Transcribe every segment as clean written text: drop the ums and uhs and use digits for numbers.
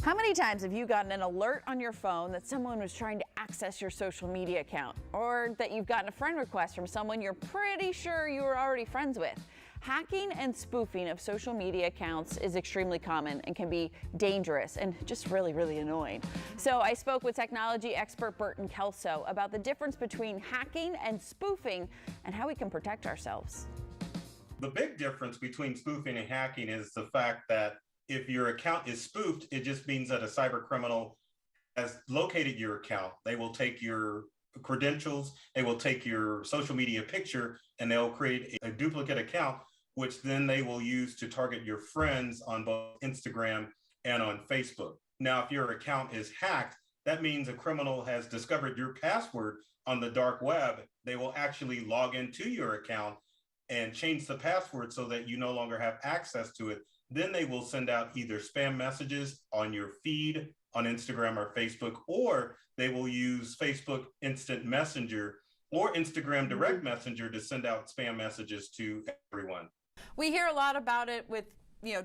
How many times have you gotten an alert on your phone that someone was trying to access your social media account, or that you've gotten a friend request from someone you're pretty sure you were already friends with? Hacking and spoofing of social media accounts is extremely common and can be dangerous and just really annoying. So I spoke with technology expert Burton Kelso about the difference between hacking and spoofing and how we can protect ourselves. The big difference between spoofing and hacking is the fact that if your account is spoofed, it just means that a cyber criminal has located your account. They will take your credentials, they will take your social media picture, and they'll create a duplicate account, which then they will use to target your friends on both Instagram and on Facebook. Now, if your account is hacked, that means a criminal has discovered your password on the dark web. They will actually log into your account and change the password so that you no longer have access to it. Then they will send out either spam messages on your feed on Instagram or Facebook, or they will use Facebook Instant Messenger or Instagram Direct Messenger to send out spam messages to everyone. We hear a lot about it with,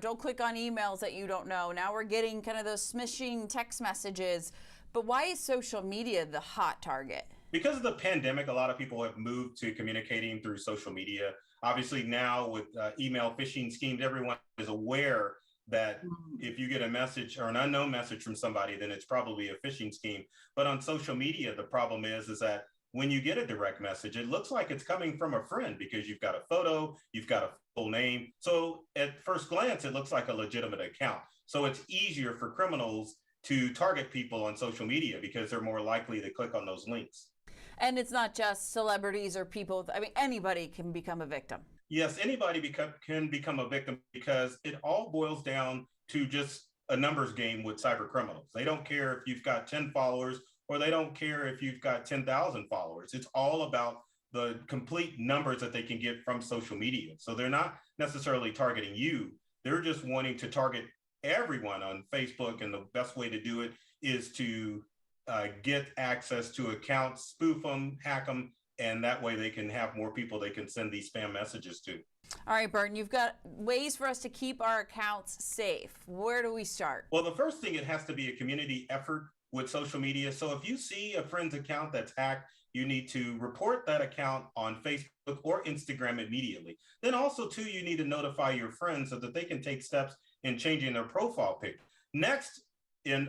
don't click on emails that you don't know. Now we're getting kind of those smishing text messages. But why is social media the hot target? Because of the pandemic, a lot of people have moved to communicating through social media. Obviously now with email phishing schemes, everyone is aware that if you get a message or an unknown message from somebody, then it's probably a phishing scheme. But on social media, the problem is that when you get a direct message, it looks like it's coming from a friend because you've got a photo, you've got a full name. So at first glance, it looks like a legitimate account. So it's easier for criminals to target people on social media because they're more likely to click on those links. And it's not just celebrities or people. I mean, anybody can become a victim. Yes, anybody can become a victim because it all boils down to just a numbers game with cyber criminals. They don't care if you've got 10 followers or they don't care if you've got 10,000 followers. It's all about the complete numbers that they can get from social media. So they're not necessarily targeting you. They're just wanting to target everyone on Facebook. And the best way to do it is to get access to accounts, spoof them, hack them, and that way they can have more people they can send these spam messages to. All right, Burton, you've got ways for us to keep our accounts safe. Where do we start? Well, the first thing, it has to be a community effort with social media. So if you see a friend's account that's hacked, you need to report that account on Facebook or Instagram immediately. Then also, too, you need to notify your friends so that they can take steps in changing their profile picture. Next,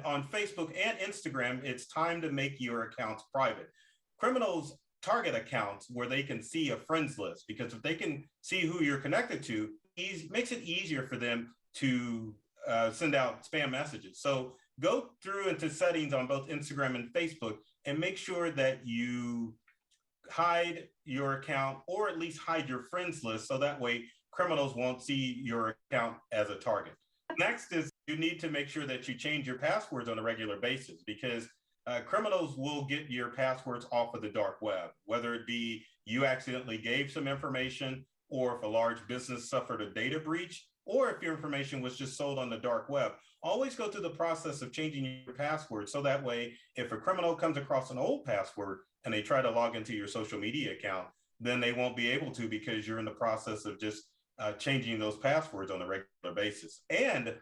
on Facebook and Instagram, it's time to make your accounts private. Criminals target accounts where they can see a friends list, because if they can see who you're connected to, it makes it easier for them to send out spam messages. So go through into settings on both Instagram and Facebook and make sure that you hide your account, or at least hide your friends list, so that way criminals won't see your account as a target. Next is you need to make sure that you change your passwords on a regular basis, because criminals will get your passwords off of the dark web, whether it be you accidentally gave some information, or if a large business suffered a data breach, or if your information was just sold on the dark web. Always go through the process of changing your password, so that way if a criminal comes across an old password and they try to log into your social media account, then they won't be able to, because you're in the process of just changing those passwords on a regular basis. And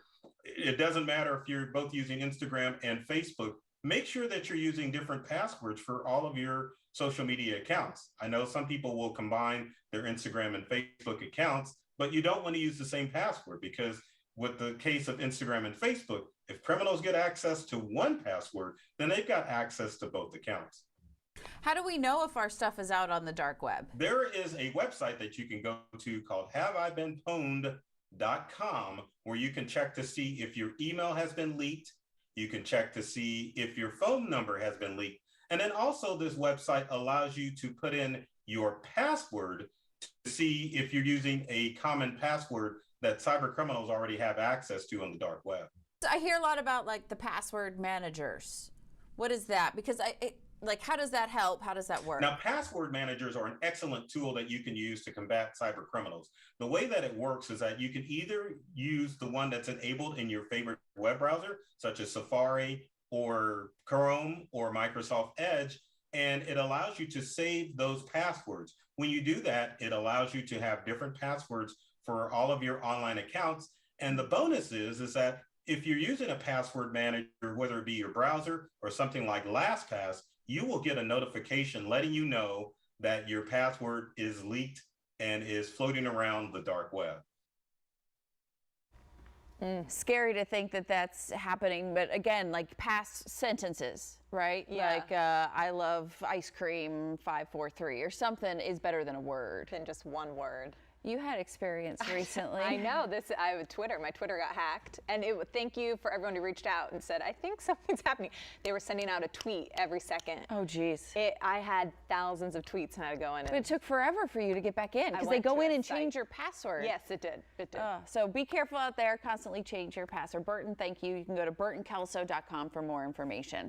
it doesn't matter if you're both using Instagram and Facebook, make sure that you're using different passwords for all of your social media accounts. I know some people will combine their Instagram and Facebook accounts, but you don't want to use the same password, because with the case of Instagram and Facebook, if criminals get access to one password, then they've got access to both accounts. How do we know if our stuff is out on the dark web? There is a website that you can go to called haveibeenpwned.com, where you can check to see if your email has been leaked. You can check to see if your phone number has been leaked. And then also this website allows you to put in your password to see if you're using a common password that cyber criminals already have access to on the dark web. I hear a lot about like the password managers. What is that? Because how does that help? How does that work? Now, password managers are an excellent tool that you can use to combat cyber criminals. The way that it works is that you can either use the one that's enabled in your favorite web browser, such as Safari or Chrome or Microsoft Edge, and it allows you to save those passwords. When you do that, it allows you to have different passwords for all of your online accounts. And the bonus is that if you're using a password manager, whether it be your browser or something like LastPass, you will get a notification letting you know that your password is leaked and is floating around the dark web. Scary to think that that's happening, but again, like past sentences, right? Yeah. Like I love ice cream 543 or something is better than a word. Than just one word. You had experience recently. I know this. I have Twitter. My Twitter got hacked, and thank you for everyone who reached out and said, "I think something's happening." They were sending out a tweet every second. Oh, geez. I had thousands of tweets and I had to go in. But it took forever for you to get back in because they went go to in a and site. change your password. Yes, it did. It did. So be careful out there. Constantly change your password. Burton, thank you. You can go to burtonkelso.com for more information.